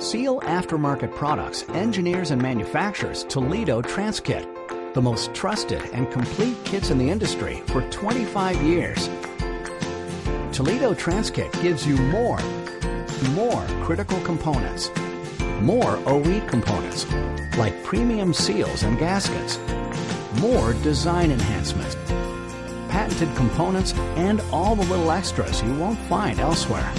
Seal Aftermarket Products engineers and manufactures Toledo Transkit, the most trusted and complete kits in the industry for 25 years. Toledo Transkit gives you more critical components, more OE components, like premium seals and gaskets, more design enhancements, patented components, and all the little extras you won't find elsewhere.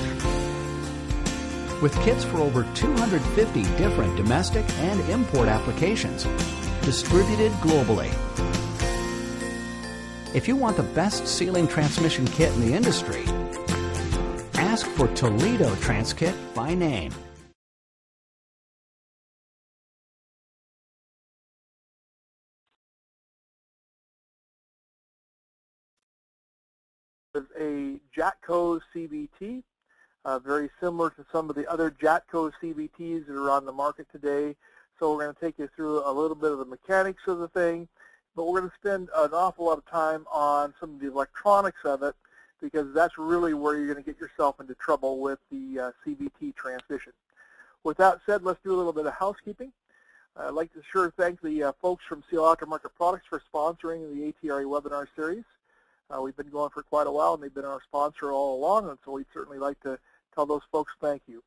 With kits for over 250 different domestic and import applications, distributed globally. If you want the best sealing transmission kit in the industry, ask for Toledo Transkit by name. Is a Jatco CVT, very similar to some of the other Jatco CVTs that are on the market today. So we're going to take you through a little bit of the mechanics of the thing, but we're going to spend an awful lot of time on some of the electronics of it, because that's really where you're going to get yourself into trouble with the CVT transmission. With that said, let's do a little bit of housekeeping. I'd like to sure thank the folks from Seal Aftermarket Products for sponsoring the ATRA webinar series. We've been going for quite a while, and they've been our sponsor all along, and so we'd certainly like to tell those folks thank you.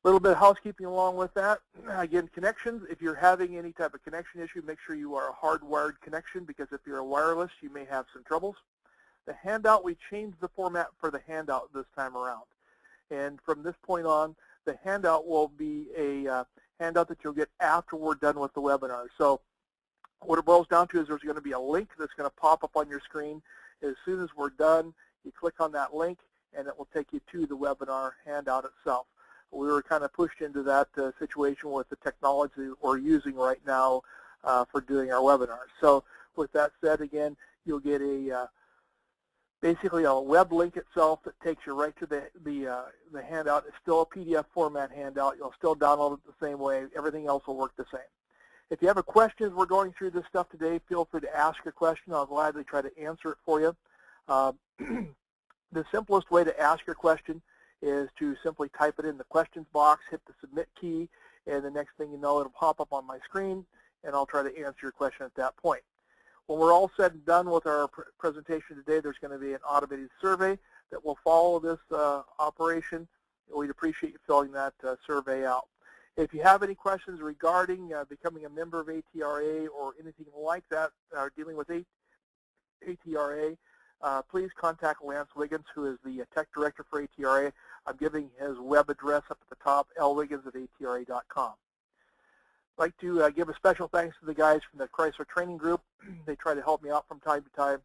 A little bit of housekeeping along with that. Again, connections. If you're having any type of connection issue, make sure you are a hardwired connection, because if you're a wireless, you may have some troubles. The handout, we changed the format for the handout this time around. And from this point on, the handout will be a handout that you'll get after we're done with the webinar. So what it boils down to is there's going to be a link that's going to pop up on your screen. As soon as we're done, you click on that link, and it will take you to the webinar handout itself. We were kind of pushed into that situation with the technology we're using right now for doing our webinars. So with that said, again, you'll get a basically a web link itself that takes you right to the handout. It's still a PDF format handout. You'll still download it the same way. Everything else will work the same. If you have a question as we're going through this stuff today, feel free to ask a question. I'll gladly try to answer it for you. The simplest way to ask your question is to simply type it in the questions box, hit the submit key, and the next thing you know, it'll pop up on my screen, and I'll try to answer your question at that point. When we're all said and done with our presentation today, there's going to be an automated survey that will follow this operation. We'd appreciate you filling that survey out. If you have any questions regarding becoming a member of ATRA or anything like that, dealing with ATRA, please contact Lance Wiggins, who is the tech director for ATRA. I'm giving his web address up at the top, lwiggins@atra.com. I'd like to give a special thanks to the guys from the Chrysler Training Group. They try to help me out from time to time,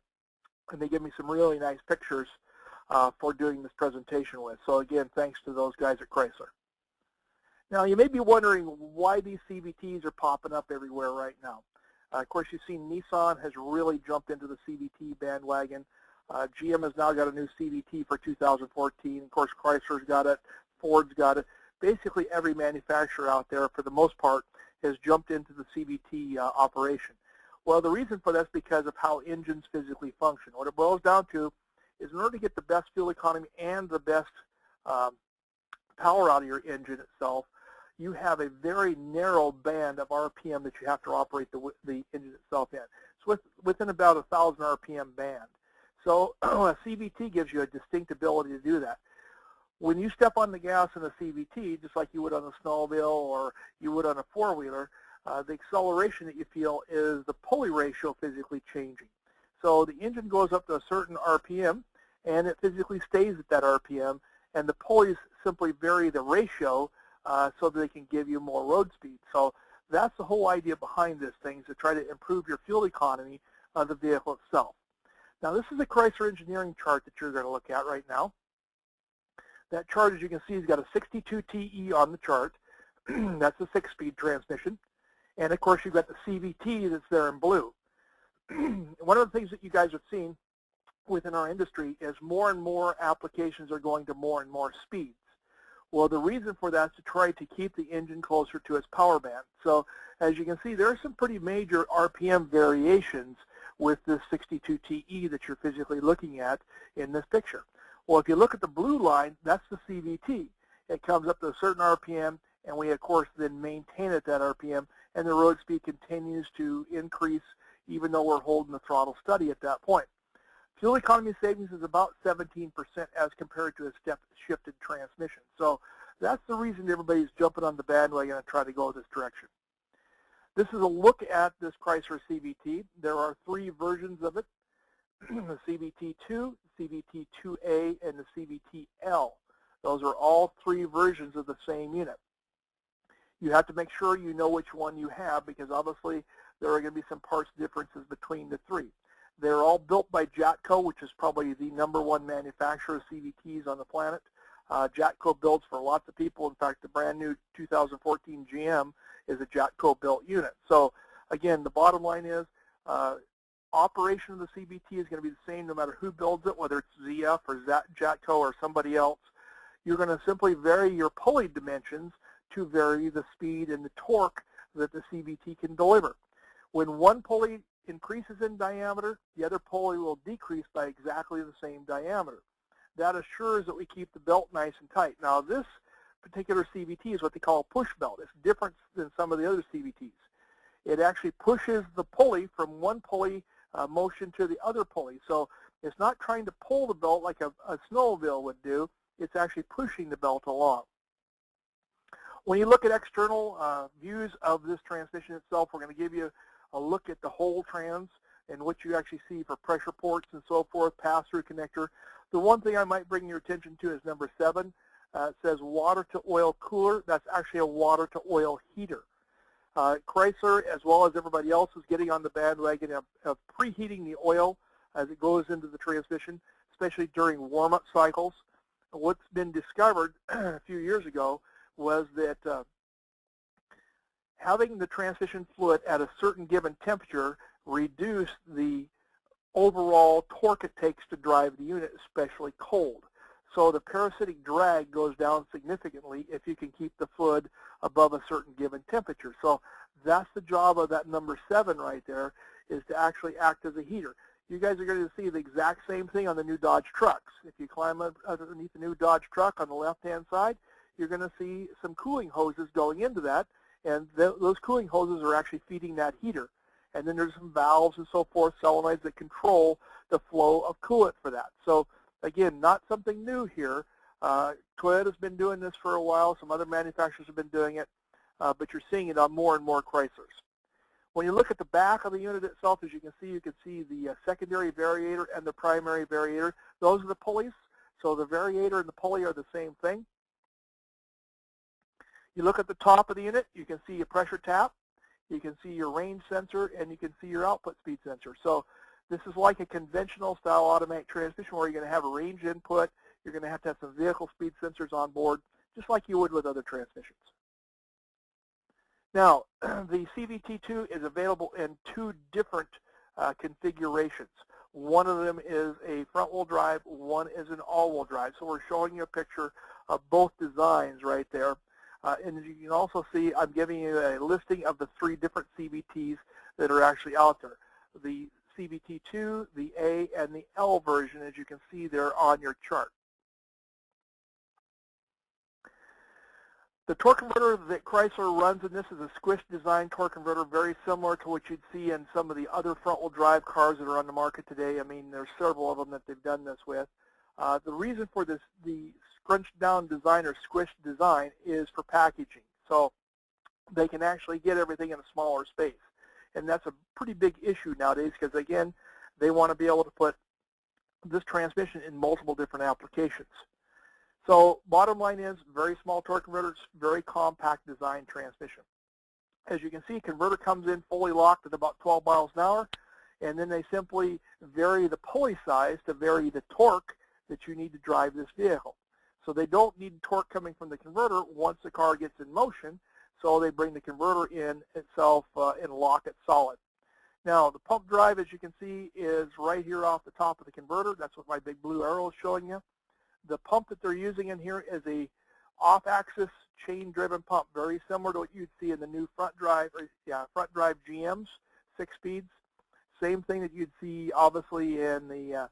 and they give me some really nice pictures for doing this presentation with. So again, thanks to those guys at Chrysler. Now, you may be wondering why these CVTs are popping up everywhere right now. Of course, you've seen Nissan has really jumped into the CVT bandwagon. GM has now got a new CVT for 2014. Of course, Chrysler's got it. Ford's got it. Basically, every manufacturer out there, for the most part, has jumped into the CVT operation. Well, the reason for that is because of how engines physically function. What it boils down to is in order to get the best fuel economy and the best power out of your engine itself, you have a very narrow band of RPM that you have to operate the engine itself in. So within about 1,000 RPM band. So a CVT gives you a distinct ability to do that. When you step on the gas in a CVT, just like you would on a snowmobile or you would on a four-wheeler, the acceleration that you feel is the pulley ratio physically changing. So the engine goes up to a certain RPM, and it physically stays at that RPM, and the pulleys simply vary the ratio so that they can give you more road speed. So that's the whole idea behind this thing, is to try to improve your fuel economy of the vehicle itself. Now, this is a Chrysler engineering chart that you're going to look at right now. That chart, as you can see, has got a 62 TE on the chart. That's a 6-speed transmission. And, of course, you've got the CVT that's there in blue. One of the things that you guys have seen within our industry is more and more applications are going to more and more speeds. Well, the reason for that is to try to keep the engine closer to its power band. So, as you can see, there are some pretty major RPM variations with this 62 TE that you're physically looking at in this picture. Well, if you look at the blue line, that's the CVT. it comes up to a certain RPM, and we, of course, then maintain at that RPM, and the road speed continues to increase even though we're holding the throttle steady at that point. Fuel economy savings is about 17% as compared to a step-shifted transmission. So that's the reason everybody's jumping on the bandwagon and trying to go this direction. This is a look at this Chrysler CVT. There are 3 versions of it, the CVT2, CVT2A, and the CVTL. Those are all 3 versions of the same unit. You have to make sure you know which one you have, because obviously there are going to be some parts differences between the 3. They're all built by Jatco, which is probably the #1 manufacturer of CVTs on the planet. Jatco builds for lots of people. In fact, the brand new 2014 GM is a Jatco built unit. So again, the bottom line is operation of the CVT is going to be the same no matter who builds it, whether it's ZF or Jatco or somebody else. You're going to simply vary your pulley dimensions to vary the speed and the torque that the CVT can deliver. When one pulley increases in diameter, the other pulley will decrease by exactly the same diameter. That assures that we keep the belt nice and tight. Now, this particular CVT is what they call a push belt. It's different than some of the other CVTs. It actually pushes the pulley from one pulley motion to the other pulley. So it's not trying to pull the belt like a snowmobile would do. It's actually pushing the belt along. When you look at external views of this transmission itself, we're going to give you a look at the whole trans and what you actually see for pressure ports and so forth, pass-through connector. The one thing I might bring your attention to is number 7. It says water to oil cooler. That's actually a water to oil heater. Chrysler, as well as everybody else, is getting on the bandwagon of preheating the oil as it goes into the transmission, especially during warm-up cycles. What's been discovered a few years ago was that having the transmission fluid at a certain given temperature reduced the overall torque it takes to drive the unit, especially cold. So the parasitic drag goes down significantly if you can keep the fluid above a certain given temperature. So that's the job of that number 7 right there, is to actually act as a heater. You guys are going to see the exact same thing on the new Dodge trucks. If you climb underneath the new Dodge truck on the left-hand side, you're going to see some cooling hoses going into that, and those cooling hoses are actually feeding that heater. And then there's some valves and so forth, solenoids that control the flow of coolant for that. So again, not something new here. Toyota's been doing this for a while. Some other manufacturers have been doing it, but you're seeing it on more and more Chryslers. When you look at the back of the unit itself, as you can see the secondary variator and the primary variator. Those are the pulleys. So the variator and the pulley are the same thing. You look at the top of the unit, you can see a pressure tap, you can see your range sensor, and you can see your output speed sensor. So this is like a conventional style automatic transmission where you're going to have a range input, you're going to have some vehicle speed sensors on board, just like you would with other transmissions. Now, the CVT2 is available in 2 different configurations. One of them is a front-wheel drive, one is an all-wheel drive. So we're showing you a picture of both designs right there. And as you can also see, I'm giving you a listing of the 3 different CVTs that are actually out there. The CVT2, the A, and the L version, as you can see there on your chart. The torque converter that Chrysler runs in this is a squish design torque converter, very similar to what you'd see in some of the other front-wheel drive cars that are on the market today. I mean, there's several of them that they've done this with. The reason for this, the scrunched down design or squished design, is for packaging. So they can actually get everything in a smaller space. And that's a pretty big issue nowadays because, again, they want to be able to put this transmission in multiple different applications. So bottom line is, very small torque converters, very compact design transmission. As you can see, converter comes in fully locked at about 12 miles an hour, and then they simply vary the pulley size to vary the torque that you need to drive this vehicle. So they don't need torque coming from the converter once the car gets in motion, so they bring the converter in itself and lock it solid. Now, the pump drive, as you can see, is right here off the top of the converter. That's what my big blue arrow is showing you. The pump that they're using in here is a off-axis chain-driven pump, very similar to what you'd see in the new front drive GMs, 6 speeds. Same thing that you'd see, obviously, in the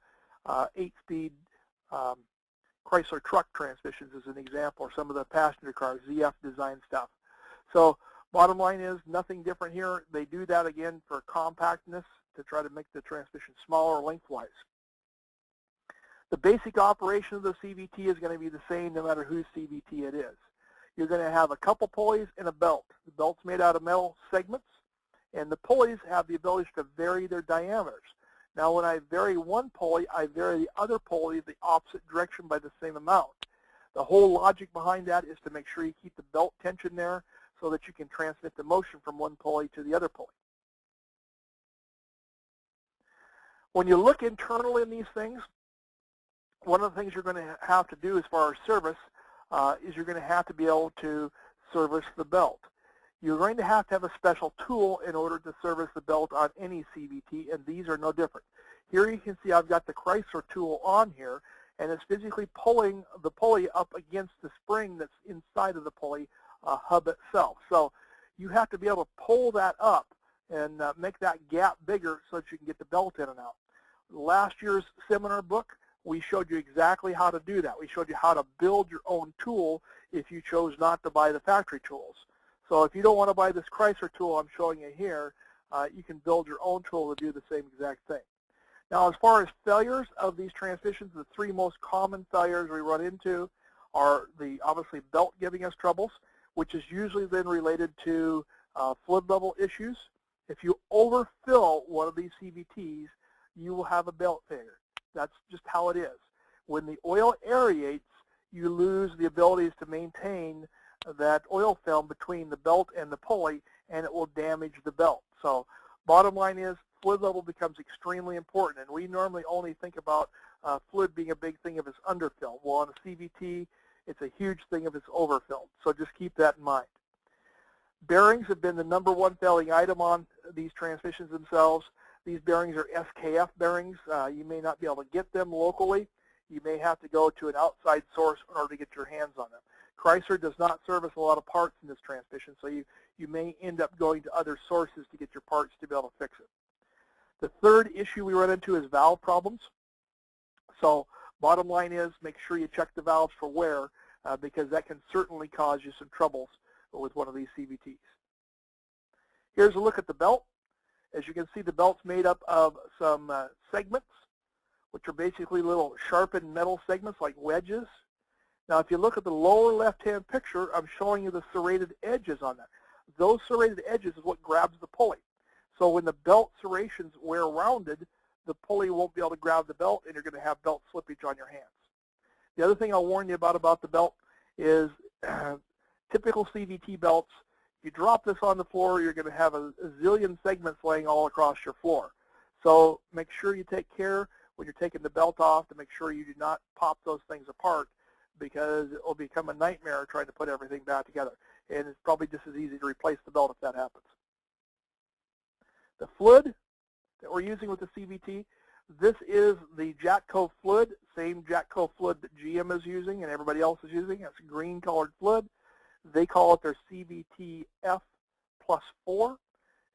8-speed Chrysler truck transmissions as an example, or some of the passenger cars, ZF design stuff. So bottom line is nothing different here. They do that again for compactness to try to make the transmission smaller lengthwise. The basic operation of the CVT is going to be the same no matter whose CVT it is. You're going to have a couple pulleys and a belt. The belt's made out of metal segments, and the pulleys have the ability to vary their diameters. Now when I vary one pulley, I vary the other pulley the opposite direction by the same amount. The whole logic behind that is to make sure you keep the belt tension there so that you can transmit the motion from one pulley to the other pulley. When you look internally in these things, one of the things you're going to have to do as far as service is you're going to have to be able to service the belt. You're going to have a special tool in order to service the belt on any CVT, and these are no different. Here you can see I've got the Chrysler tool on here, and it's physically pulling the pulley up against the spring that's inside of the pulley hub itself. So you have to be able to pull that up and make that gap bigger so that you can get the belt in and out. Last year's seminar book, we showed you exactly how to do that. We showed you how to build your own tool if you chose not to buy the factory tools. So if you don't want to buy this Chrysler tool I'm showing you here, you can build your own tool to do the same exact thing. Now as far as failures of these transmissions, the three most common failures we run into are the obviously belt giving us troubles, which is usually then related to fluid level issues. If you overfill one of these CVTs, you will have a belt failure. That's just how it is. When the oil aerates, you lose the abilities to maintain that oil film between the belt and the pulley, and it will damage the belt. So bottom line is fluid level becomes extremely important, and we normally only think about fluid being a big thing if it's underfilled. Well, on a CVT, it's a huge thing if it's overfilled. So just keep that in mind. Bearings have been the #1 failing item on these transmissions themselves. These bearings are SKF bearings. You may not be able to get them locally. You may have to go to an outside source in order to get your hands on them. Chrysler does not service a lot of parts in this transmission, so you may end up going to other sources to get your parts to be able to fix it. The third issue we run into is valve problems. So bottom line is make sure you check the valves for wear because that can certainly cause you some troubles with one of these CVTs. Here's a look at the belt. As you can see, the belt's made up of some segments, which are basically little sharpened metal segments like wedges. Now, if you look at the lower left-hand picture, I'm showing you the serrated edges on that. Those serrated edges is what grabs the pulley. So when the belt serrations wear rounded, the pulley won't be able to grab the belt, and you're going to have belt slippage on your hands. The other thing I'll warn you about the belt is typical CVT belts. If you drop this on the floor, you're going to have a zillion segments laying all across your floor. So make sure you take care when you're taking the belt off to make sure you do not pop those things apart, because it will become a nightmare trying to put everything back together. And it's probably just as easy to replace the belt if that happens. The fluid that we're using with the CVT, this is the Jatco fluid, same Jatco fluid that GM is using and everybody else is using. It's green colored fluid. They call it their CVT F+4.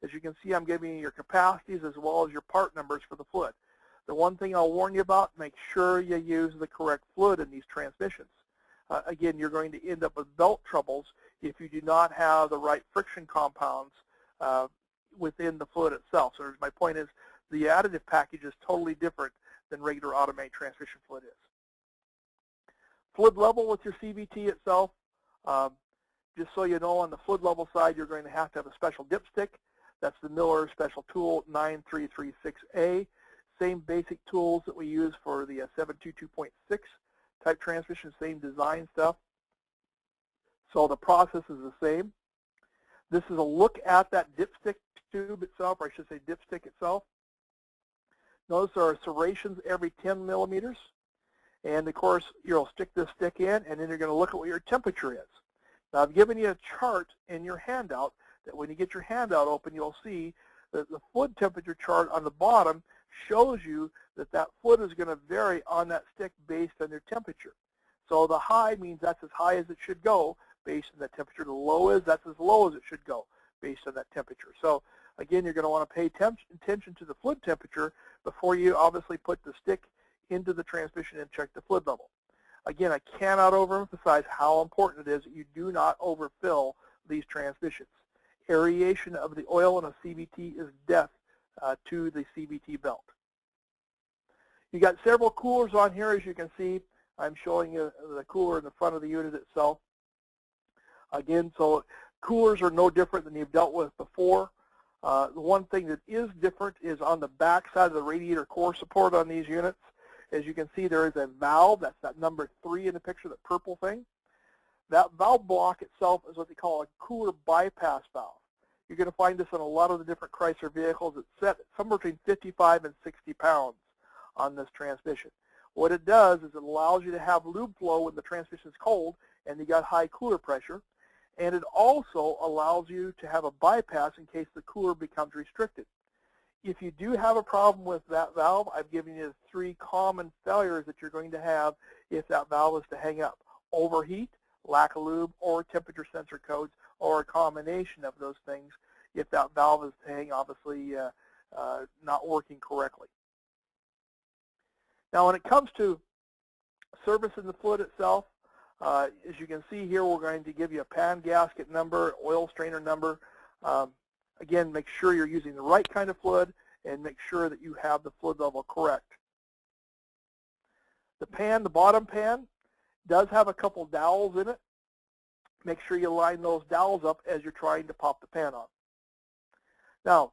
As you can see, I'm giving you your capacities as well as your part numbers for the fluid. The one thing I'll warn you about, make sure you use the correct fluid in these transmissions. Again, you're going to end up with belt troubles if you do not have the right friction compounds within the fluid itself. So my point is the additive package is totally different than regular automated transmission fluid is. Fluid level with your CVT itself, just so you know, on the fluid level side, you're going to have a special dipstick. That's the Miller Special Tool 9336A. Same basic tools that we use for the 722.6 type transmission, same design stuff. So the process is the same. This is a look at that dipstick tube itself, or I should say dipstick itself. Notice there are serrations every 10 millimeters. And of course, you'll stick this stick in, and then you're going to look at what your temperature is. Now, I've given you a chart in your handout that when you get your handout open, you'll see that the fluid temperature chart on the bottom shows you that that fluid is going to vary on that stick based on your temperature. So the high means that's as high as it should go based on that temperature. The low is that's as low as it should go based on that temperature. So again, you're going to want to pay attention to the fluid temperature before you obviously put the stick into the transmission and check the fluid level. Again, I cannot overemphasize how important it is that you do not overfill these transmissions. Aeration of the oil in a CVT is death to the CVT belt. You got several coolers on here, as you can see. I'm showing you the cooler in the front of the unit itself. Again, so coolers are no different than you've dealt with before. The one thing that is different is on the back side of the radiator core support on these units. As you can see, there is a valve. That's that number 3 in the picture, that purple thing. That valve block itself is what they call a cooler bypass valve. You're going to find this on a lot of the different Chrysler vehicles. It's set somewhere between 55 and 60 pounds on this transmission. What it does is it allows you to have lube flow when the transmission is cold and you got high cooler pressure. And it also allows you to have a bypass in case the cooler becomes restricted. If you do have a problem with that valve, I've given you 3 common failures that you're going to have if that valve is to hang up. Overheat, lack of lube, or temperature sensor codes, or a combination of those things if that valve is to hang, obviously not working correctly. Now when it comes to servicing the fluid itself, as you can see here, we're going to give you a pan gasket number, oil strainer number. Again, make sure you're using the right kind of fluid and make sure that you have the fluid level correct. The pan, the bottom pan, does have a couple dowels in it. Make sure you line those dowels up as you're trying to pop the pan on. Now,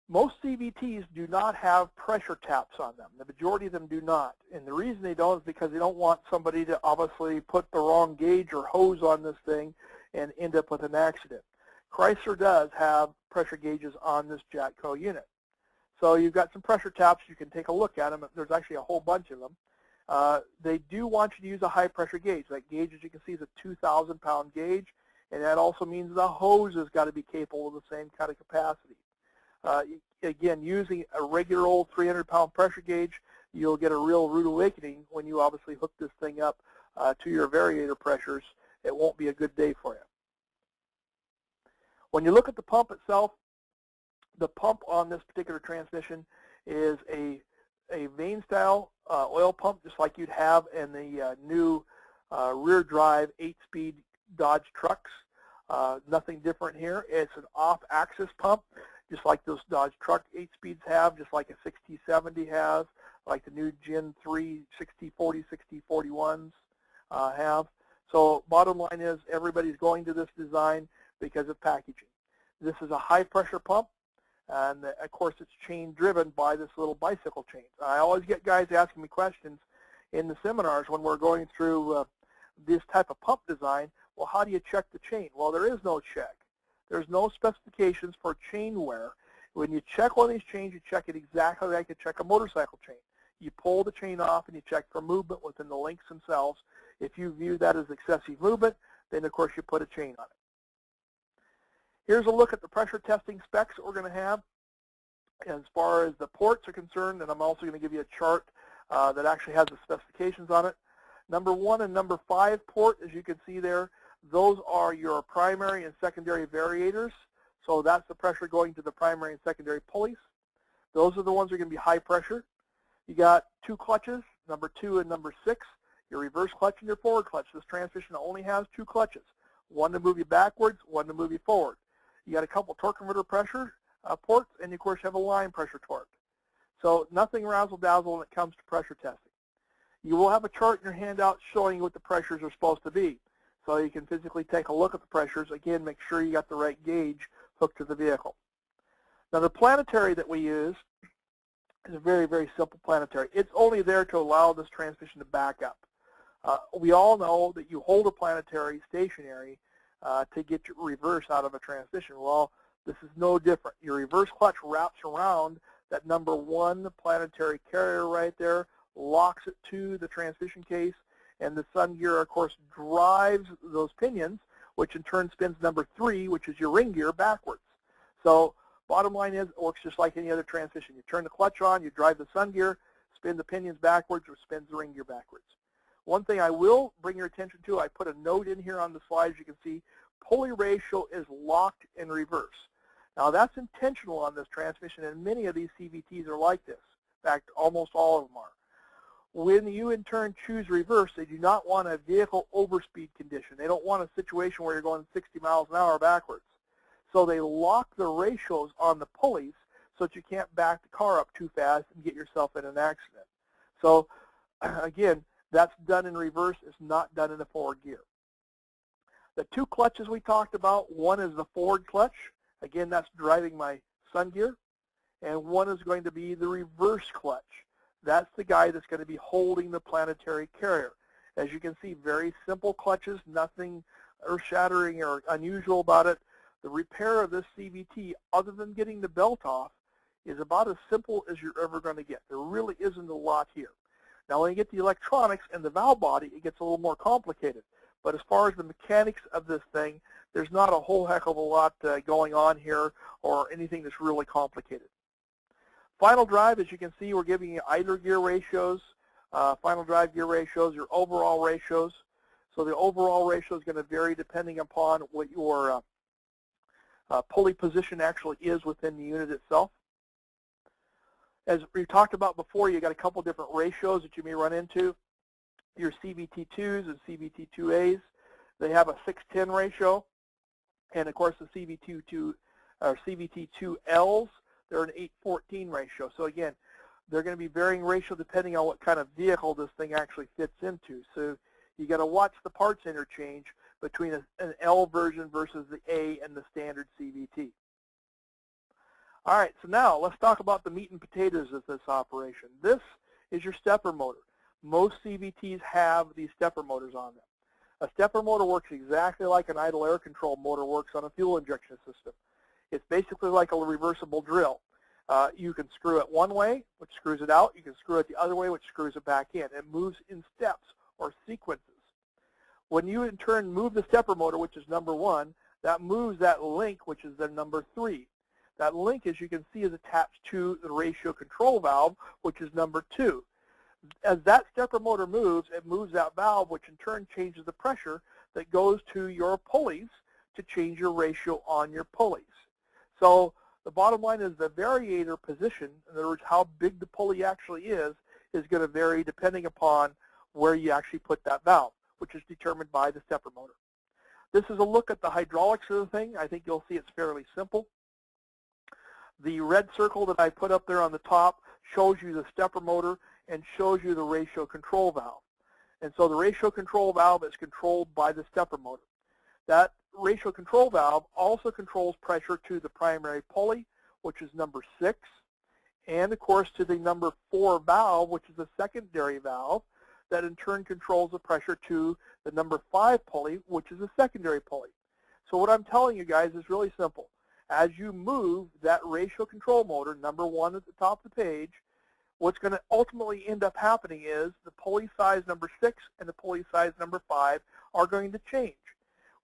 most CVTs do not have pressure taps on them. The majority of them do not. And the reason they don't is because they don't want somebody to obviously put the wrong gauge or hose on this thing and end up with an accident. Chrysler does have pressure gauges on this Jatco unit. So you've got some pressure taps. You can take a look at them. There's actually a whole bunch of them. They do want you to use a high pressure gauge. That gauge, as you can see, is a 2,000 pound gauge. And that also means the hose has got to be capable of the same kind of capacity. Again, using a regular old 300 pound pressure gauge, you'll get a real rude awakening when you obviously hook this thing up to your variator pressures. It won't be a good day for you. When you look at the pump itself, the pump on this particular transmission is a vane style oil pump, just like you'd have in the new rear drive 8-speed Dodge trucks. Nothing different here. It's an off-axis pump, just like those Dodge truck 8-speeds have, just like a 6070 has, like the new Gen 3 6040, 6041s have. So bottom line is everybody's going to this design because of packaging. This is a high-pressure pump, and of course it's chain driven by this little bicycle chain. I always get guys asking me questions in the seminars when we're going through this type of pump design. Well, how do you check the chain? Well, there is no check. There's no specifications for chain wear. When you check one of these chains, you check it exactly like you check a motorcycle chain. You pull the chain off and you check for movement within the links themselves. If you view that as excessive movement, then of course you put a chain on it. Here's a look at the pressure testing specs that we're going to have. As far as the ports are concerned, and I'm also going to give you a chart that actually has the specifications on it. Number 1 and number 5 port, as you can see there, those are your primary and secondary variators. So that's the pressure going to the primary and secondary pulleys. Those are the ones that are going to be high pressure. You got 2 clutches, number 2 and number 6, your reverse clutch and your forward clutch. This transmission only has 2 clutches, one to move you backwards, one to move you forward. You got a couple torque converter pressure ports, and of course you have a line pressure torque. So nothing razzle-dazzle when it comes to pressure testing. You will have a chart in your handout showing you what the pressures are supposed to be. So you can physically take a look at the pressures. Again, make sure you got the right gauge hooked to the vehicle. Now the planetary that we use is a very, very simple planetary. It's only there to allow this transmission to back up. We all know that you hold a planetary stationary to get your reverse out of a transmission. Well, this is no different. Your reverse clutch wraps around that number 1 planetary carrier right there, locks it to the transmission case, and the sun gear, of course, drives those pinions, which in turn spins number 3, which is your ring gear, backwards. So bottom line is, it works just like any other transmission. You turn the clutch on, you drive the sun gear, spin the pinions backwards, or spins the ring gear backwards. One thing I will bring your attention to, I put a note in here on the slide, as you can see, pulley ratio is locked in reverse. Now that's intentional on this transmission, and many of these CVTs are like this. In fact, almost all of them are. When you in turn choose reverse, they do not want a vehicle overspeed condition. They don't want a situation where you're going 60 miles an hour backwards. So they lock the ratios on the pulleys so that you can't back the car up too fast and get yourself in an accident. So again, that's done in reverse. It's not done in the forward gear. The two clutches we talked about, one is the forward clutch. Again, that's driving my sun gear. And one is going to be the reverse clutch. That's the guy that's going to be holding the planetary carrier. As you can see, very simple clutches, nothing earth-shattering or unusual about it. The repair of this CVT, other than getting the belt off, is about as simple as you're ever going to get. There really isn't a lot here. Now, when you get the electronics and the valve body, it gets a little more complicated. But as far as the mechanics of this thing, there's not a whole heck of a lot going on here or anything that's really complicated. Final drive, as you can see, we're giving you idler gear ratios, final drive gear ratios, your overall ratios. So the overall ratio is going to vary depending upon what your pulley position actually is within the unit itself. As we talked about before, you got a couple different ratios that you may run into. Your CVT2s and CVT2As, they have a 6:10 ratio, and of course the CVT2Ls, they're an 8:14 ratio. So again, they're going to be varying ratio depending on what kind of vehicle this thing actually fits into. So you got to watch the parts interchange between an L version versus the A and the standard CVT. All right, so now let's talk about the meat and potatoes of this operation. This is your stepper motor. Most CVTs have these stepper motors on them. A stepper motor works exactly like an idle air control motor works on a fuel injection system. It's basically like a reversible drill. You can screw it one way, which screws it out. You can screw it the other way, which screws it back in. It moves in steps or sequences. When you in turn move the stepper motor, which is number 1, that moves that link, which is the number 3. That link, as you can see, is attached to the ratio control valve, which is number 2. As that stepper motor moves, it moves that valve, which in turn changes the pressure that goes to your pulleys to change your ratio on your pulleys. So the bottom line is the variator position, in other words, how big the pulley actually is going to vary depending upon where you actually put that valve, which is determined by the stepper motor. This is a look at the hydraulics of the thing. I think you'll see it's fairly simple. The red circle that I put up there on the top shows you the stepper motor and shows you the ratio control valve. And so the ratio control valve is controlled by the stepper motor. That ratio control valve also controls pressure to the primary pulley, which is number 6, and of course to the number 4 valve, which is the secondary valve, that in turn controls the pressure to the number 5 pulley, which is the secondary pulley. So what I'm telling you guys is really simple. As you move that ratio control motor, number 1 at the top of the page, what's going to ultimately end up happening is the pulley size number 6 and the pulley size number 5 are going to change.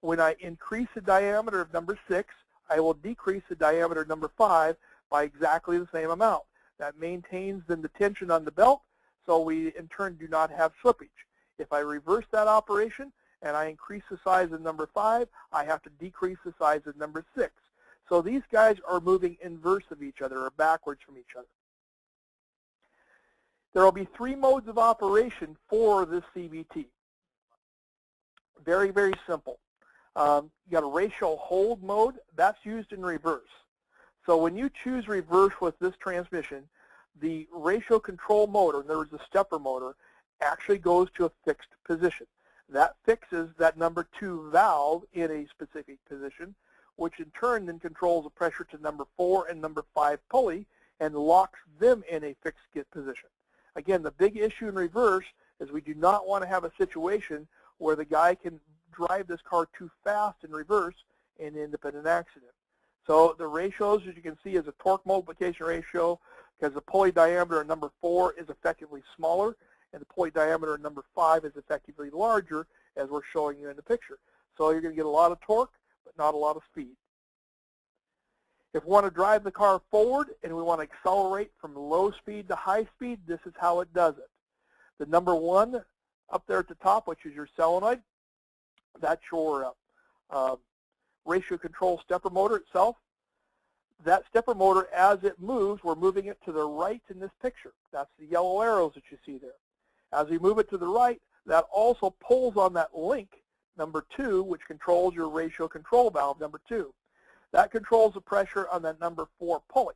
When I increase the diameter of number 6, I will decrease the diameter of number 5 by exactly the same amount. That maintains then the tension on the belt, so we in turn do not have slippage. If I reverse that operation and I increase the size of number 5, I have to decrease the size of number 6. So these guys are moving inverse of each other or backwards from each other. There will be 3 modes of operation for this CVT. Very, very simple. You got a ratio hold mode. That's used in reverse. So when you choose reverse with this transmission, the ratio control motor, in other words, the stepper motor, actually goes to a fixed position. That fixes that number 2 valve in a specific position, which in turn then controls the pressure to number 4 and number 5 pulley and locks them in a fixed position. Again, the big issue in reverse is we do not want to have a situation where the guy can drive this car too fast in reverse and end up in an accident. So the ratios, as you can see, is a torque multiplication ratio, because the pulley diameter of number 4 is effectively smaller and the pulley diameter of number 5 is effectively larger, as we're showing you in the picture. So you're going to get a lot of torque, but not a lot of speed. If we want to drive the car forward and we want to accelerate from low speed to high speed, this is how it does it. The number 1 up there at the top, which is your solenoid, that's your ratio control stepper motor itself. That stepper motor, as it moves, we're moving it to the right in this picture. That's the yellow arrows that you see there. As we move it to the right, that also pulls on that link, number 2, which controls your ratio control valve, number 2. That controls the pressure on that number 4 pulley.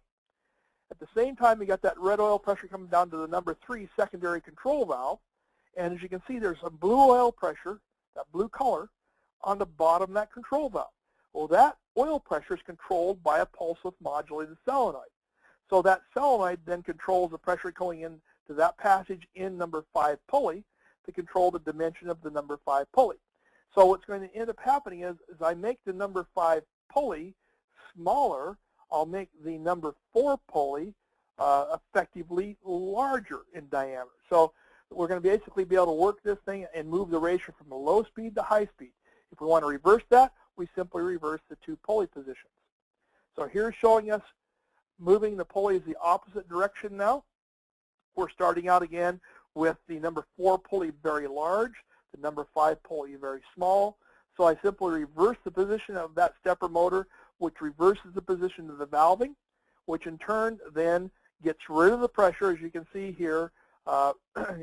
At the same time, you got that red oil pressure coming down to the number 3 secondary control valve. And as you can see, there's some blue oil pressure, that blue color, on the bottom of that control valve. Well, that oil pressure is controlled by a pulse width modulated solenoid. So that solenoid then controls the pressure going into that passage in number 5 pulley to control the dimension of the number 5 pulley. So what's going to end up happening is I make the number 5 pulley smaller, I'll make the number 4 pulley effectively larger in diameter. So we're going to basically be able to work this thing and move the ratio from the low speed to high speed. If we want to reverse that, we simply reverse the 2 pulley positions. So here's showing us moving the pulleys the opposite direction now. We're starting out again with the number 4 pulley very large, the number 5 pulley very small. So I simply reverse the position of that stepper motor, which reverses the position of the valving, which in turn then gets rid of the pressure, as you can see here,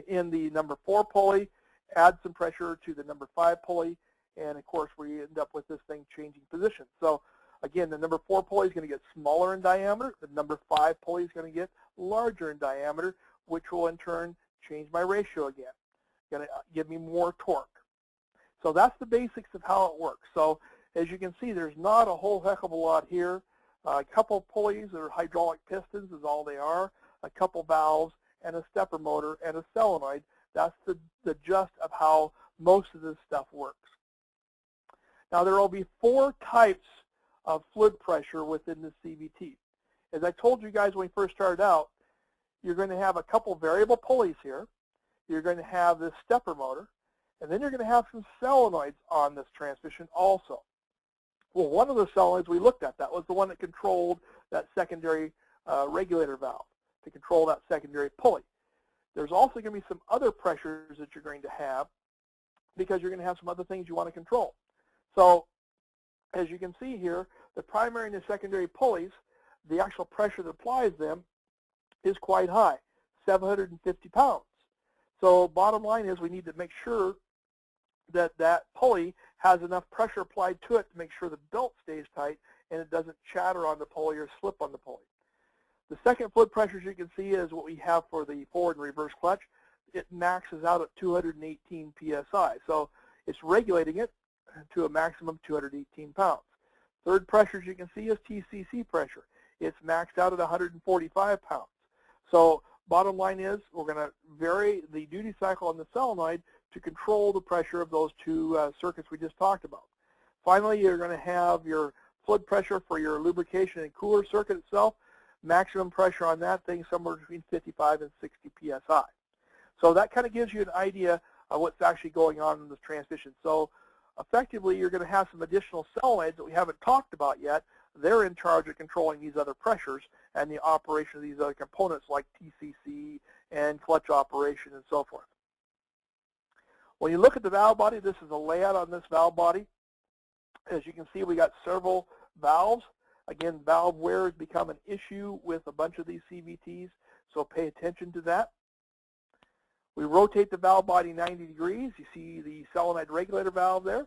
in the number 4 pulley, add some pressure to the number 5 pulley, and of course we end up with this thing changing position. So again, the number 4 pulley is going to get smaller in diameter, the number 5 pulley is going to get larger in diameter, which will in turn change my ratio again, going to give me more torque. So that's the basics of how it works. So as you can see, there's not a whole heck of a lot here. A couple of pulleys that are hydraulic pistons is all they are, a couple valves, and a stepper motor, and a solenoid. That's the gist of how most of this stuff works. Now there will be 4 types of fluid pressure within the CVT. As I told you guys when we first started out, you're going to have a couple variable pulleys here. You're going to have this stepper motor, and then you're going to have some solenoids on this transmission also. Well, one of the solenoids we looked at, that was the one that controlled that secondary regulator valve to control that secondary pulley. There's also going to be some other pressures that you're going to have because you're going to have some other things you want to control. So as you can see here, the primary and the secondary pulleys, the actual pressure that applies them is quite high, 750 pounds. So bottom line is we need to make sure that that pulley has enough pressure applied to it to make sure the belt stays tight and it doesn't chatter on the pulley or slip on the pulley. The second fluid pressure, as you can see, is what we have for the forward and reverse clutch. It maxes out at 218 psi. So it's regulating it to a maximum of 218 pounds. Third pressure, as you can see, is TCC pressure. It's maxed out at 145 pounds. So bottom line is we're going to vary the duty cycle on the solenoid to control the pressure of those 2 circuits we just talked about. Finally, you're going to have your fluid pressure for your lubrication and cooler circuit itself. Maximum pressure on that thing somewhere between 55 and 60 psi. So that kind of gives you an idea of what's actually going on in this transmission. So effectively, you're going to have some additional solenoids that we haven't talked about yet. They're in charge of controlling these other pressures and the operation of these other components like TCC and clutch operation and so forth. When you look at the valve body, this is a layout on this valve body. As you can see, we got several valves. Again, valve wear has become an issue with a bunch of these CVTs, so pay attention to that. We rotate the valve body 90 degrees. You see the solenoid regulator valve there.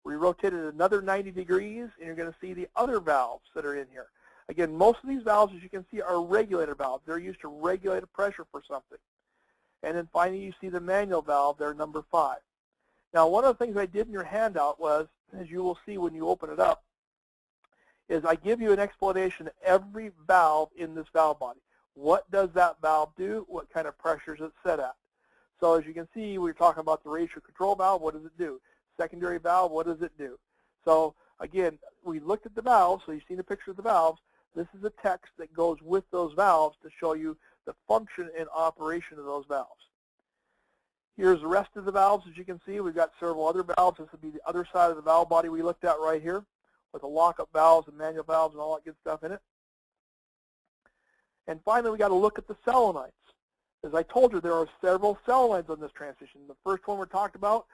We rotate it another 90 degrees, and you're going to see the other valves that are in here. Again, most of these valves, as you can see, are regulator valves. They're used to regulate a pressure for something. And then finally, you see the manual valve there, number 5. Now, one of the things I did in your handout was, as you will see when you open it up, is I give you an explanation of every valve in this valve body. What does that valve do? What kind of pressure is it set at? So as you can see, we're talking about the ratio control valve. What does it do? Secondary valve, what does it do? So again, we looked at the valves, so you've seen a picture of the valves. This is the text that goes with those valves to show you the function and operation of those valves. Here's the rest of the valves. As you can see, we've got several other valves. This would be the other side of the valve body we looked at right here with the lockup valves and manual valves and all that good stuff in it. And finally, we got to look at the solenoids. As I told you, there are several solenoids on this transmission. The first one we talked about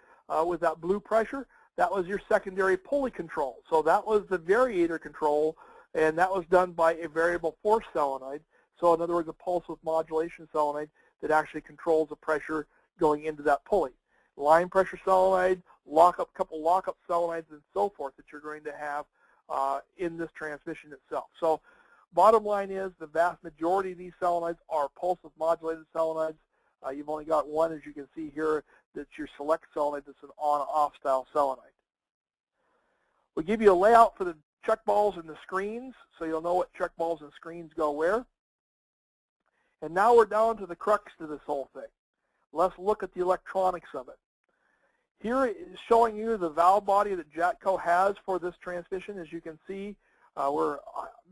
with that blue pressure, that was your secondary pulley control. So that was the variator control, and that was done by a variable force solenoid. So in other words, a pulse width modulation solenoid that actually controls the pressure going into that pulley. Line pressure solenoid, couple lockup solenoids, and so forth that you're going to have in this transmission itself. So bottom line is the vast majority of these solenoids are pulsive modulated solenoids. You've only got one, as you can see here, that's your select solenoid that's an on-off style solenoid. We'll give you a layout for the check balls and the screens so you'll know what check balls and screens go where. And now we're down to the crux to this whole thing. Let's look at the electronics of it. Here is showing you the valve body that Jatco has for this transmission. As you can see, we're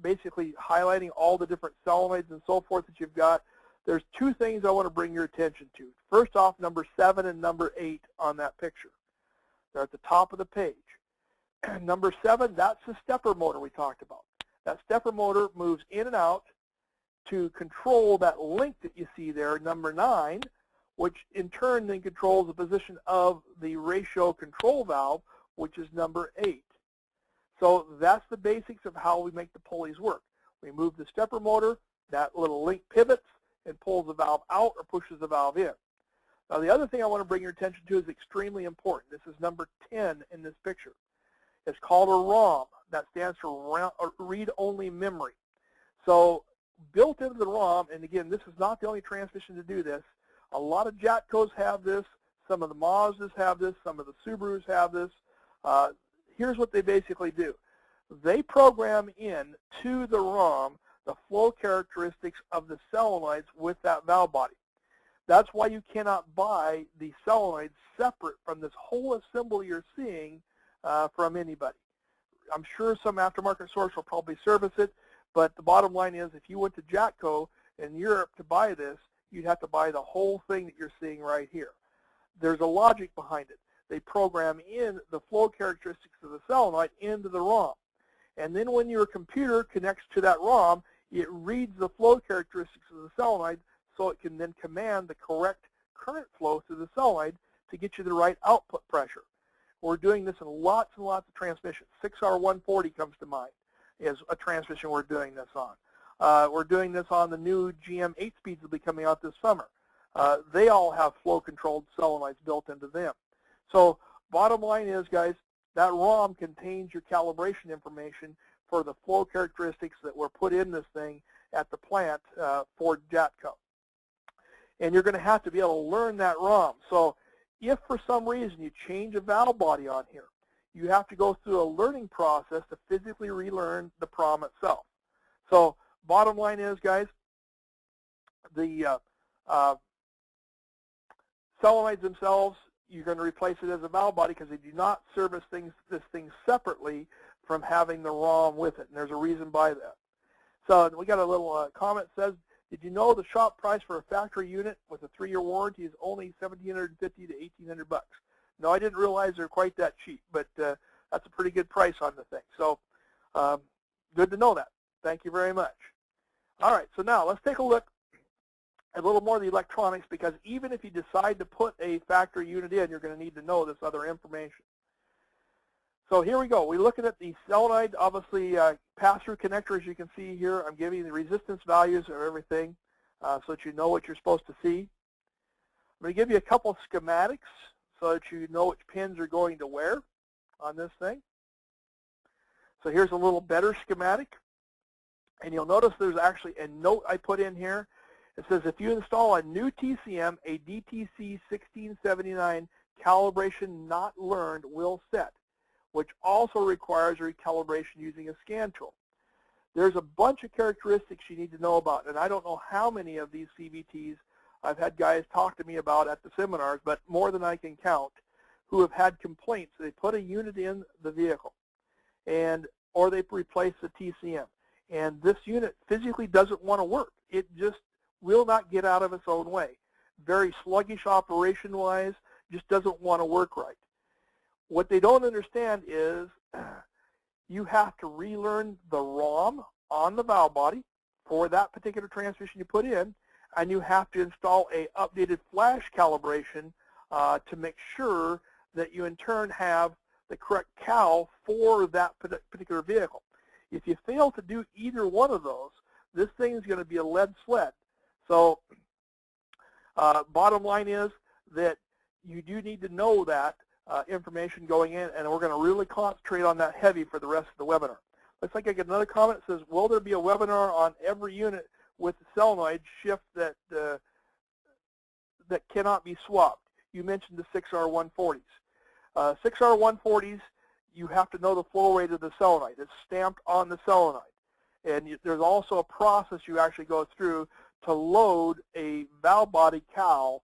basically highlighting all the different solenoids and so forth that you've got. There's two things I want to bring your attention to. First off, number 7 and number 8 on that picture. They're at the top of the page. Number 7, that's the stepper motor we talked about. That stepper motor moves in and out to control that link that you see there, number 9, which in turn then controls the position of the ratio control valve, which is number 8. So that's the basics of how we make the pulleys work. We move the stepper motor, that little link pivots and pulls the valve out or pushes the valve in. Now the other thing I want to bring your attention to is extremely important. This is number 10 in this picture. It's called a ROM. That stands for read-only memory. So built into the ROM, and again, this is not the only transmission to do this. A lot of Jatcos have this. Some of the Mazdas have this. Some of the Subarus have this. Here's what they basically do. They program in to the ROM the flow characteristics of the solenoids with that valve body. That's why you cannot buy the solenoids separate from this whole assembly you're seeing from anybody. I'm sure some aftermarket source will probably service it, but the bottom line is if you went to Jatco in Europe to buy this, you'd have to buy the whole thing that you're seeing right here. There's a logic behind it. They program in the flow characteristics of the solenoid into the ROM. And then when your computer connects to that ROM, it reads the flow characteristics of the solenoid so it can then command the correct current flow through the solenoid to get you the right output pressure. We're doing this in lots and lots of transmissions. 6R140 comes to mind is a transmission we're doing this on. We're doing this on the new GM 8-speeds that will be coming out this summer. They all have flow-controlled solenoids built into them. So bottom line is, guys, that ROM contains your calibration information for the flow characteristics that were put in this thing at the plant for Jatco. And you're going to have to be able to learn that ROM. So if for some reason you change a valve body on here, you have to go through a learning process to physically relearn the PROM itself. So bottom line is, guys, the solenoids themselves, you're going to replace it as a valve body because they do not service this thing separately from having the ROM with it, and there's a reason by that. So we got a little comment that says, did you know the shop price for a factory unit with a 3-year warranty is only $1,750 to $1,800 bucks? No, I didn't realize they're quite that cheap, but that's a pretty good price on the thing. So good to know that. Thank you very much. All right, so now let's take a look at a little more of the electronics, because even if you decide to put a factory unit in, you're going to need to know this other information. So here we go. We're looking at the solenoid, obviously pass-through connector, as you can see here. I'm giving you the resistance values of everything so that you know what you're supposed to see. I'm going to give you a couple of schematics so that you know which pins are going to where on this thing. So here's a little better schematic. And you'll notice there's actually a note I put in here. It says if you install a new TCM, a DTC 1679 calibration not learned will set, which also requires recalibration using a scan tool. There's a bunch of characteristics you need to know about, and I don't know how many of these CVTs I've had guys talk to me about at the seminars, but more than I can count, who have had complaints. They put a unit in the vehicle, or they replace the TCM, and this unit physically doesn't want to work. It just will not get out of its own way. Very sluggish operation-wise, just doesn't want to work right. What they don't understand is you have to relearn the ROM on the valve body for that particular transmission you put in, and you have to install a updated flash calibration to make sure that you in turn have the correct cal for that particular vehicle. If you fail to do either one of those, this thing is going to be a lead sled. So Bottom line is that you do need to know that information going in, and we're going to really concentrate on that heavy for the rest of the webinar. Looks like I get another comment that says, will there be a webinar on every unit with the solenoid shift that cannot be swapped? You mentioned the 6R140s. 6R140s, you have to know the flow rate of the solenoid. It's stamped on the solenoid. And there's also a process you actually go through to load a valve body cowl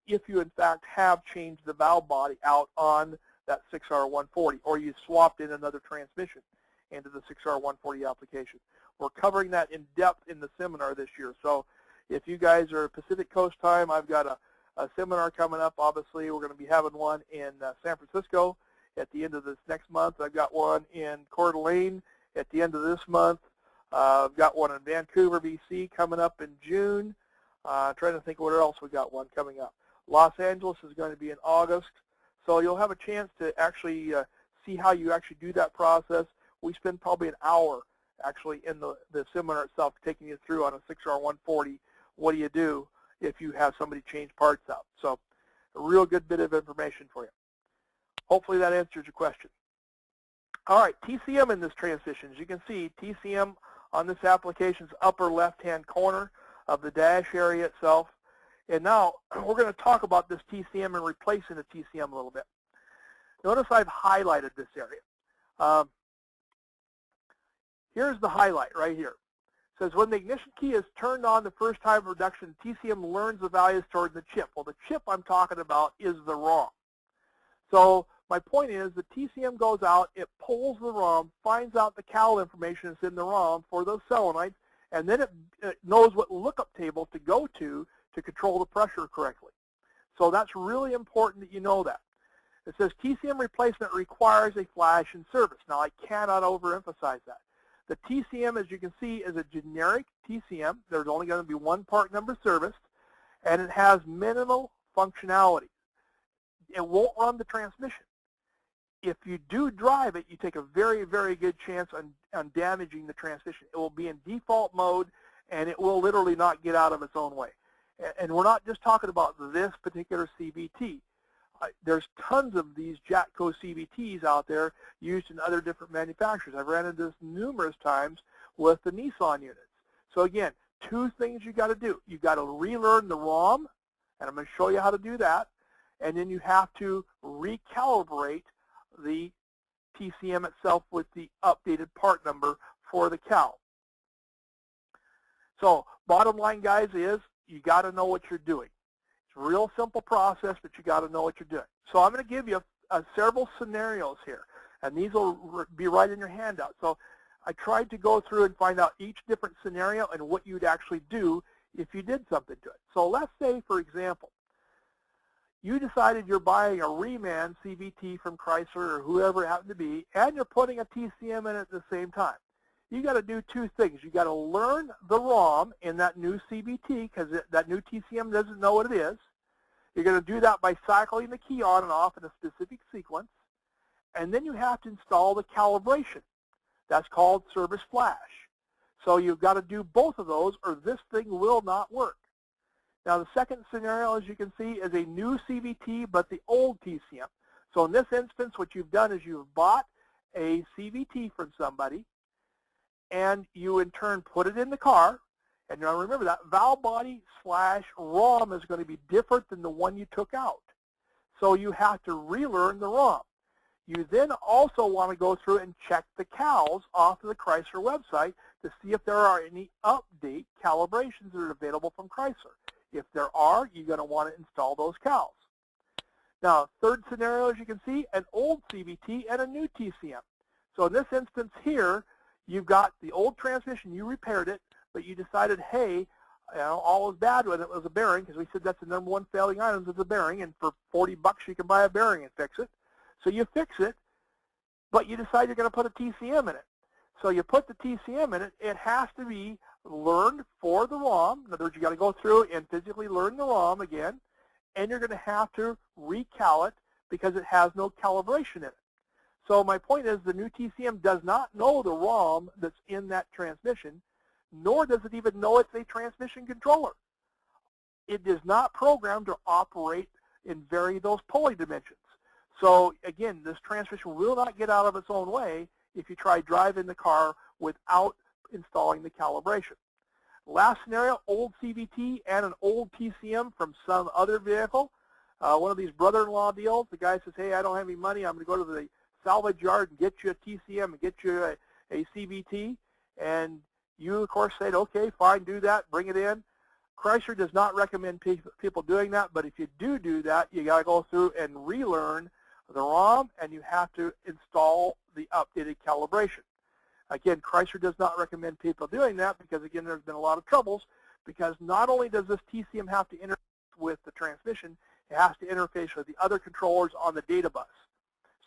if you in fact have changed the valve body out on that 6R140, or you swapped in another transmission into the 6R140 application. We're covering that in depth in the seminar this year. So if you guys are Pacific Coast time, I've got a seminar coming up. Obviously, we're going to be having one in San Francisco at the end of this next month. I've got one in Coeur d'Alene at the end of this month. I've got one in Vancouver, BC coming up in June. Trying to think what else we got one coming up. Los Angeles is going to be in August. So you'll have a chance to actually see how you actually do that process. We spend probably an hour actually in the seminar itself taking you through on a 6R140. What do you do if you have somebody change parts out? So a real good bit of information for you. Hopefully that answers your question. All right, TCM in this transition. As you can see, TCM on this application's upper left-hand corner of the dash area itself. And now we're going to talk about this TCM and replacing the TCM a little bit. Notice I've highlighted this area. Here's the highlight right here. It says when the ignition key is turned on the first time of reduction, TCM learns the values stored in the chip. Well, the chip I'm talking about is the ROM. So my point is the TCM goes out, it pulls the ROM, finds out the cowl information that's in the ROM for those solenoids, and then it knows what lookup table to go to control the pressure correctly. So that's really important that you know that. It says TCM replacement requires a flash in service. Now I cannot overemphasize that. The TCM, as you can see, is a generic TCM. There's only going to be one part number serviced, and it has minimal functionality. It won't run the transmission. If you do drive it, you take a very, very good chance on damaging the transmission. It will be in default mode, and it will literally not get out of its own way. And we're not just talking about this particular CVT. There's tons of these Jatco CVTs out there used in other different manufacturers. I've ran into this numerous times with the Nissan units. So again, two things you got to do. You've got to relearn the ROM, and I'm going to show you how to do that. And then you have to recalibrate the TCM itself with the updated part number for the cowl. So bottom line, guys, is you got to know what you're doing. It's a real simple process, but you got to know what you're doing. So I'm going to give you several scenarios here, and these will be right in your handout. So I tried to go through and find out each different scenario and what you'd actually do if you did something to it. So let's say, for example, you decided you're buying a reman CVT from Chrysler or whoever it happened to be, and you're putting a TCM in it at the same time. You got to do two things. You got to learn the ROM in that new CVT because that new TCM doesn't know what it is. You're going to do that by cycling the key on and off in a specific sequence, and then you have to install the calibration. That's called service flash. So you've got to do both of those, or this thing will not work. Now the second scenario, as you can see, is a new CVT but the old TCM. So in this instance, what you've done is you've bought a CVT from somebody, and you in turn put it in the car. And now remember that valve body slash ROM is going to be different than the one you took out. So you have to relearn the ROM. You then also want to go through and check the cowls off of the Chrysler website to see if there are any update calibrations that are available from Chrysler. If there are, you're going to want to install those cowls. Now, third scenario, as you can see, an old CVT and a new TCM. So in this instance here, you've got the old transmission, you repaired it, but you decided, hey, all was bad with it was a bearing, because we said that's the number one failing item is a bearing, and for 40 bucks you can buy a bearing and fix it. So you fix it, but you decide you're going to put a TCM in it. So you put the TCM in it, it has to be learned for the ROM. In other words, you got to go through and physically learn the ROM again, and you're going to have to recal it because it has no calibration in it. So my point is the new TCM does not know the ROM that's in that transmission, nor does it even know it's a transmission controller. it is not programmed to operate and vary those pulley dimensions. So again, this transmission will not get out of its own way if you try driving the car without installing the calibration. Last scenario, old CVT and an old TCM from some other vehicle. One of these brother-in-law deals, the guy says, hey, I don't have any money, I'm going to go to the salvage yard and get you a TCM and get you a CVT. And you, of course, said, okay, fine, do that, bring it in. Chrysler does not recommend people doing that, but if you do that, you got to go through and relearn the ROM, and you have to install the updated calibration. Again, Chrysler does not recommend people doing that because, again, there's been a lot of troubles because not only does this TCM have to interface with the transmission, it has to interface with the other controllers on the data bus.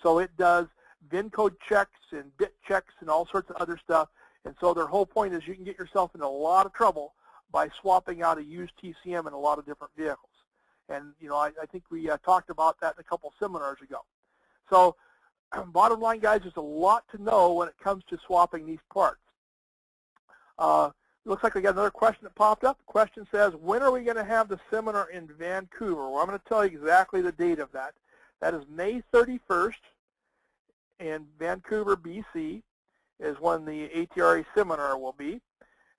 So it does VIN code checks and bit checks and all sorts of other stuff. And so their whole point is you can get yourself into a lot of trouble by swapping out a used TCM in a lot of different vehicles. And, you know, I think we talked about that in a couple seminars ago. So bottom line, guys, there's a lot to know when it comes to swapping these parts. Looks like we got another question that popped up. The question says, when are we going to have the seminar in Vancouver? Well, I'm going to tell you exactly the date of that. That is May 31st in Vancouver, BC, is when the ATRA seminar will be.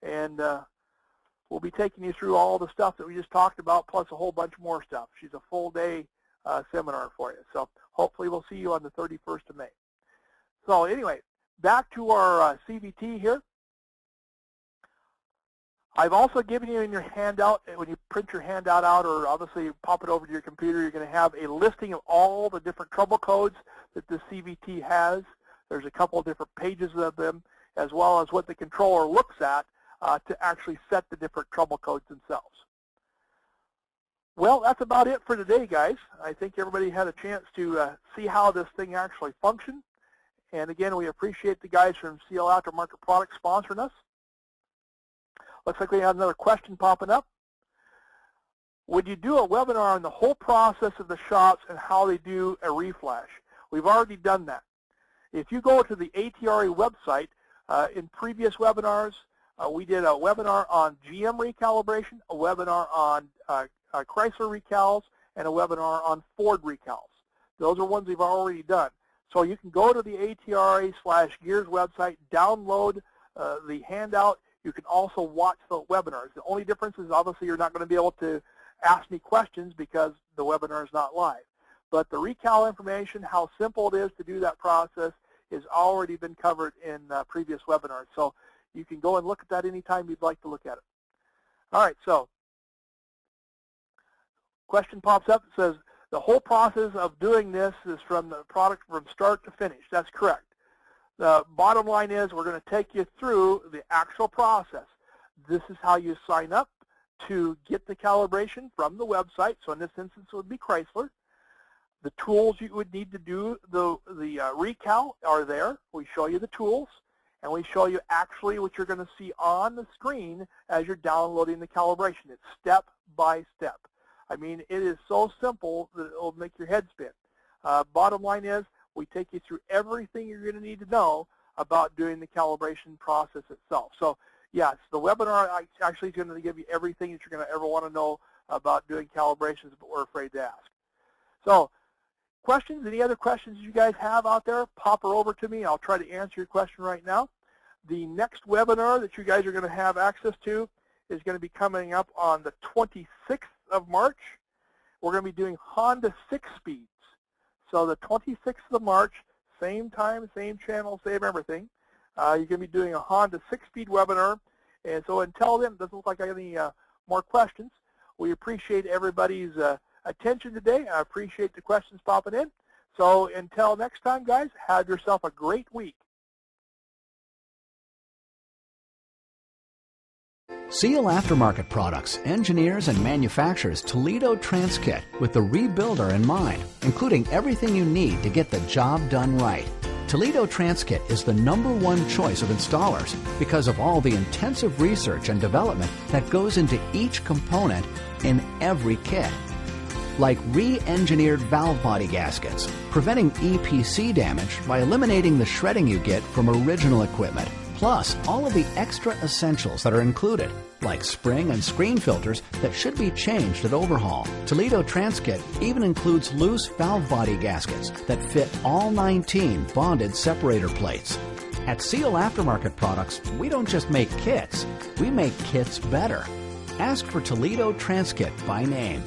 And we'll be taking you through all the stuff that we just talked about, plus a whole bunch more stuff. She's a full-day seminar for you. So hopefully we'll see you on the 31st of May. So anyway, back to our CVT here. I've also given you in your handout, when you print your handout out or obviously pop it over to your computer, you're going to have a listing of all the different trouble codes that the CVT has. There's a couple of different pages of them, as well as what the controller looks at to actually set the different trouble codes themselves. Well, that's about it for today, guys. I think everybody had a chance to see how this thing actually functioned. And again, we appreciate the guys from CL Aftermarket Products sponsoring us. Looks like we have another question popping up. Would you do a webinar on the whole process of the shops and how they do a reflash? We've already done that. If you go to the ATRA website, in previous webinars, we did a webinar on GM recalibration, a webinar on Chrysler recals, and a webinar on Ford recals. Those are ones we've already done. So you can go to the ATRA/Gears website, download the handout. You can also watch the webinars. The only difference is obviously you're not going to be able to ask me questions because the webinar is not live. But the recal information, how simple it is to do that process, has already been covered in previous webinars. So you can go and look at that anytime you'd like to look at it. All right, so question pops up. It says, the whole process of doing this is from the product from start to finish. That's correct. The bottom line is we're going to take you through the actual process. This is how you sign up to get the calibration from the website. So in this instance, it would be Chrysler. The tools you would need to do the recal are there. We show you the tools, and we show you actually what you're going to see on the screen as you're downloading the calibration. It's step by step. I mean, it is so simple that it will make your head spin. Bottom line is we take you through everything you're going to need to know about doing the calibration process itself. So yes, the webinar actually is going to give you everything that you're going to ever want to know about doing calibrations, but we're afraid to ask. So questions, any other questions you guys have out there, pop her over to me. I'll try to answer your question right now. The next webinar that you guys are going to have access to is going to be coming up on the 26th of March. We're going to be doing Honda 6-speeds. So the 26th of March, same time, same channel, same everything. You're going to be doing a Honda 6-speed webinar. And so until then, it doesn't look like I have any more questions. We appreciate everybody's attention today. I appreciate the questions popping in. So until next time, guys, have yourself a great week. CL Aftermarket Products engineers and manufactures Toledo Transkit with the rebuilder in mind, including everything you need to get the job done right. Toledo Transkit is the #1 choice of installers because of all the intensive research and development that goes into each component in every kit. Like re-engineered valve body gaskets, preventing EPC damage by eliminating the shredding you get from original equipment, Plus, all of the extra essentials that are included, like spring and screen filters that should be changed at overhaul. Toledo Transkit even includes loose valve body gaskets that fit all 19 bonded separator plates. At Seal Aftermarket Products, we don't just make kits, we make kits better. Ask for Toledo Transkit by name.